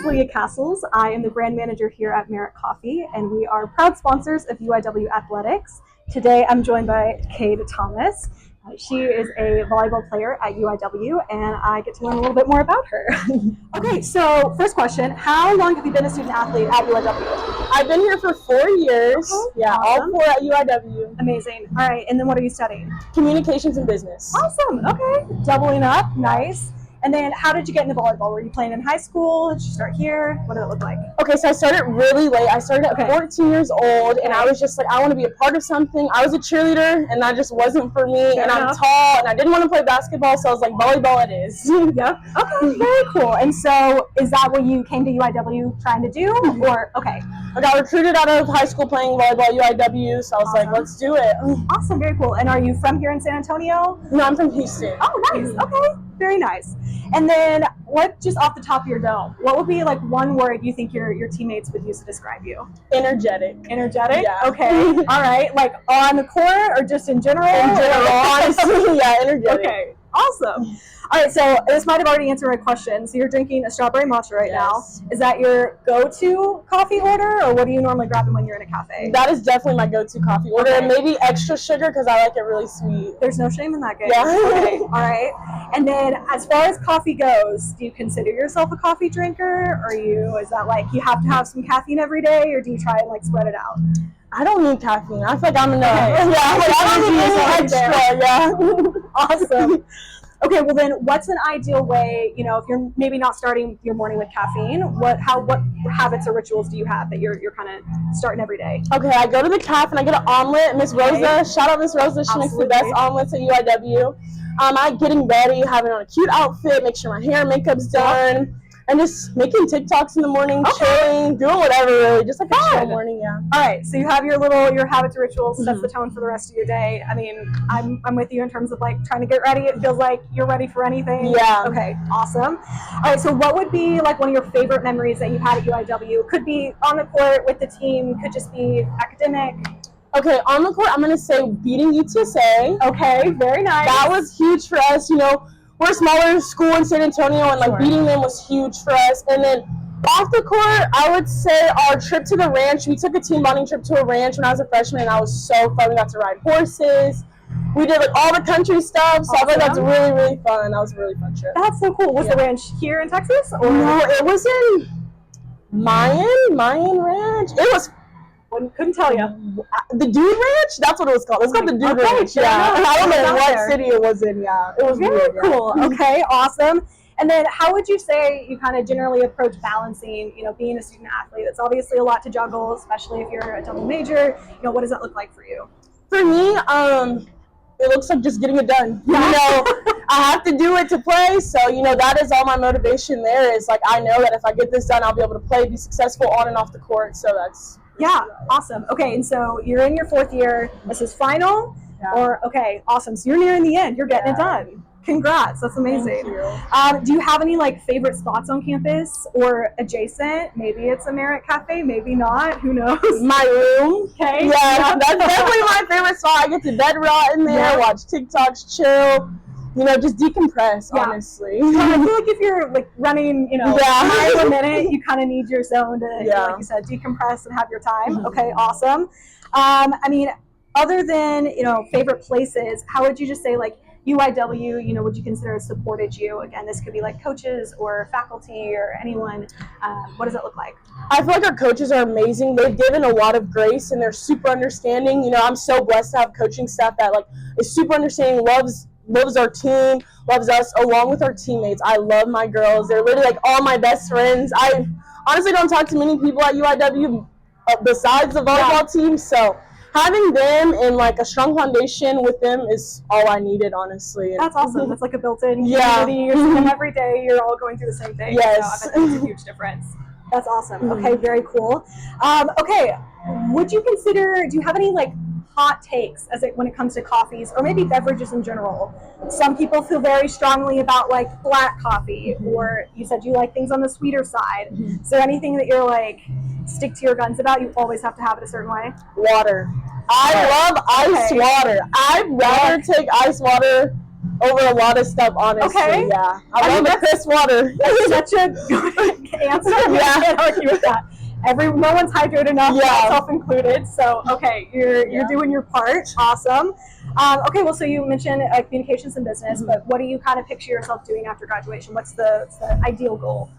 Leah Castles. I am the brand manager here at Merit Coffee, and we are proud sponsors of UIW Athletics. Today I'm joined by Kade Thomas. She is a volleyball player at UIW, and I get to learn a little bit more about her. Okay, so first question, how long have you been a student athlete at UIW? I've been here for 4 years. Okay, yeah, awesome. all 4 at UIW. Amazing. All right, and then what are you studying? Communications and business. Awesome. Okay, doubling up. Nice. And then how did you get into volleyball? Were you playing in high school? Did you start here? What did it look like? Okay, so I started really late. I started at 14 years old, and I was just like, I want to be a part of something. I was a cheerleader, and that just wasn't for me. Fair I'm tall, and I didn't want to play basketball, so I was like, volleyball it is. Yep. Okay, very cool. And so is that what you came to UIW trying to do? Or, okay. I got recruited out of high school playing volleyball at UIW, so I was like, let's do it. Awesome, very cool. And are you from here in San Antonio? No, I'm from Houston. Oh, nice. Okay, very nice. And then what, just off the top of your dome, what would be like one word you think your teammates would use to describe you? Energetic. Energetic? Yeah. Okay. All right. Like on the court or just in general? In general, honestly. Yeah, energetic. Okay. Awesome. All right, so this might have already answered my question. So you're drinking a strawberry matcha right now. Is that your go-to coffee order, or what are you normally grabbing when you're in a cafe? That is definitely my go-to coffee order. Okay. Maybe extra sugar because I like it really sweet. There's no shame in that, guys. Yeah. Okay. All right. And then as far as coffee goes, do you consider yourself a coffee drinker, or is that like you have to have some caffeine every day, or do you try and like spread it out? I don't need caffeine. I feel like I'm enough. Okay. Yeah, like, I don't need any extra. Yeah. Awesome. Okay, well then, what's an ideal way? You know, if you're maybe not starting your morning with caffeine, what habits or rituals do you have that you're kind of starting every day? Okay, I go to the cafe and I get an omelet. Miss Rosa, shout out Miss Rosa. She makes the best omelets at UIW. I'm getting ready, having on a cute outfit, make sure my hair and makeup's done. And just making TikToks in the morning, chilling, doing whatever really, just like a chill morning, yeah. All right, so you have your habits, rituals, sets the tone for the rest of your day. I mean, I'm with you in terms of like trying to get ready. It feels like you're ready for anything. Yeah. Okay, awesome. All right, so what would be like one of your favorite memories that you had at UIW? Could be on the court with the team, could just be academic. Okay, on the court, I'm going to say beating UTSA. Okay, very nice. That was huge for us, you know. We're a smaller school in San Antonio, and like beating them was huge for us. And then off the court, I would say our trip to the ranch. We took a team bonding trip to a ranch when I was a freshman, and that was so fun. We got to ride horses. We did like all the country stuff, so I think that's really, really fun. That was a really fun trip. That's so cool. Was the ranch here in Texas? Or? No, it was in Mayan Ranch. It was. Couldn't tell you. The Dude Ranch? That's what it was called. It's called the Dude Ranch. Yeah. I don't know what city it was in. Yeah. It was very cool. Okay, awesome. And then how would you say you kind of generally approach balancing, you know, being a student athlete? It's obviously a lot to juggle, especially if you're a double major. You know, what does that look like for you? For me, it looks like just getting it done. You know, I have to do it to play. So, you know, that is all my motivation there is like, I know that if I get this done, I'll be able to play, be successful on and off the court. So that's. Yeah, awesome. Okay, and so you're in your 4th year. This is final? Yeah. Or, okay, awesome. So you're nearing the end. You're getting it done. Congrats. That's amazing. Thank you. Do you have any, like, favorite spots on campus or adjacent? Maybe it's a Merit Cafe, maybe not. Who knows? My room. Okay. Yeah, that's definitely my favorite spot. I get to bed rot in there, watch TikToks, chill. You know, just decompress, honestly. I feel like if you're like running, you know, miles a minute, you kind of need your zone to, you know, like you said, decompress and have your time. Okay, awesome. I mean, other than, you know, favorite places, how would you just say like UIW, you know, would you consider has supported you? Again, this could be like coaches or faculty or anyone. What does it look like? I feel like our coaches are amazing. They've given a lot of grace and they're super understanding. You know, I'm so blessed to have coaching staff that like is super understanding, loves our team, loves us, along with our teammates. I love my girls. They're literally like all my best friends. I honestly don't talk to many people at UIW besides the volleyball team, so having them and like a strong foundation with them is all I needed, honestly. That's awesome. That's like a built-in community. You're seeing them every day. You're all going through the same thing. Yes. So I bet that's a huge difference. That's awesome. Okay, very cool. Okay, would you consider, do you have any like hot takes when it comes to coffees or maybe beverages in general? Some people feel very strongly about like black coffee, or you said you like things on the sweeter side. Is there anything that you're like stick to your guns about? You always have to have it a certain way? Water. I love ice water. I'd rather take ice water over a lot of stuff, honestly. Okay. Yeah. I love the crisp water. That's such a good answer. Yeah. I can't argue with that. No one's hydrated enough, Yeah. myself included. So, okay, you're doing your part. Awesome. Okay, well, so you mentioned communications and business, but what do you kind of picture yourself doing after graduation? What's the ideal goal?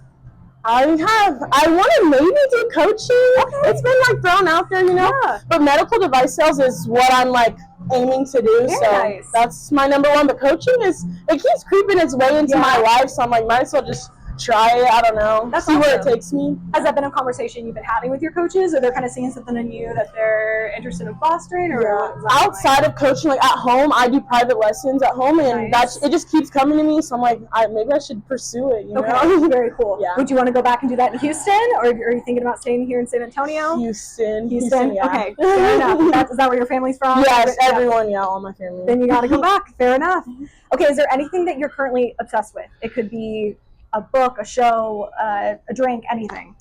I want to maybe do coaching. Okay. It's been like thrown out there, you know. Yeah. But medical device sales is what I'm like aiming to do. Very so nice. That's my number one. But coaching it keeps creeping its way into my life. So I'm like, might as well just try it. I don't know. That's see awesome. where it takes me. Has that been a conversation you've been having with your coaches, or they're kind of seeing something in you that they're interested in fostering? Or outside of coaching, like at home, I do private lessons at home, and it just keeps coming to me. So I'm like, maybe I should pursue it. You know? Very cool. Yeah. Would you want to go back and do that in Houston, or are you thinking about staying here in San Antonio? Houston. Yeah. Okay, fair enough. Is that where your family's from? Yes, everyone. Yeah, all my family. Then you got to go back. Fair enough. Okay, is there anything that you're currently obsessed with? It could be a book, a show, a drink, anything.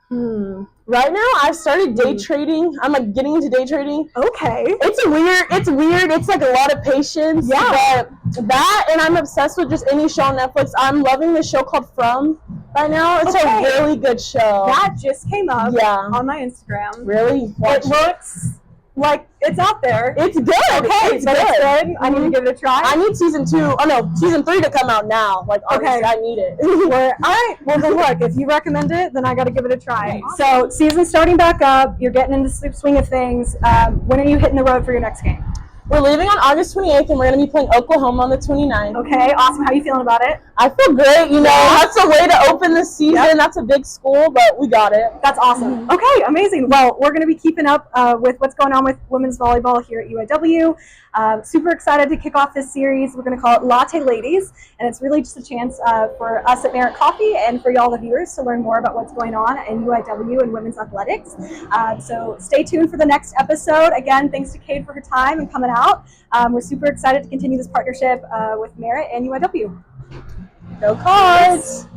Right now, I've started day trading. I'm like getting into day trading. Okay. It's weird. It's like a lot of patience. Yeah. But that, and I'm obsessed with just any show on Netflix. I'm loving this show called From right now. It's a really good show. That just came up on my Instagram. Really? It looks like it's out there. It's good. Okay, it's good. I need to give it a try. I need season 3 to come out now. Like, honestly, I need it. All right. Well, then look, if you recommend it, then I got to give it a try. So, season's starting back up. You're getting into the swing of things. When are you hitting the road for your next game? We're leaving on August 28th, and we're going to be playing Oklahoma on the 29th. Okay, awesome. How are you feeling about it? I feel great. You know, that's a way to open the season. Yep. That's a big school, but we got it. That's awesome. Okay, amazing. Well, we're going to be keeping up with what's going on with women's volleyball here at UIW. Super excited to kick off this series. We're going to call it Latte Ladies, and it's really just a chance for us at Merit Coffee and for y'all the viewers to learn more about what's going on in UIW and women's athletics. So stay tuned for the next episode. Again, thanks to Kade for her time and coming out. We're super excited to continue this partnership with Merit and UIW. Go Cards!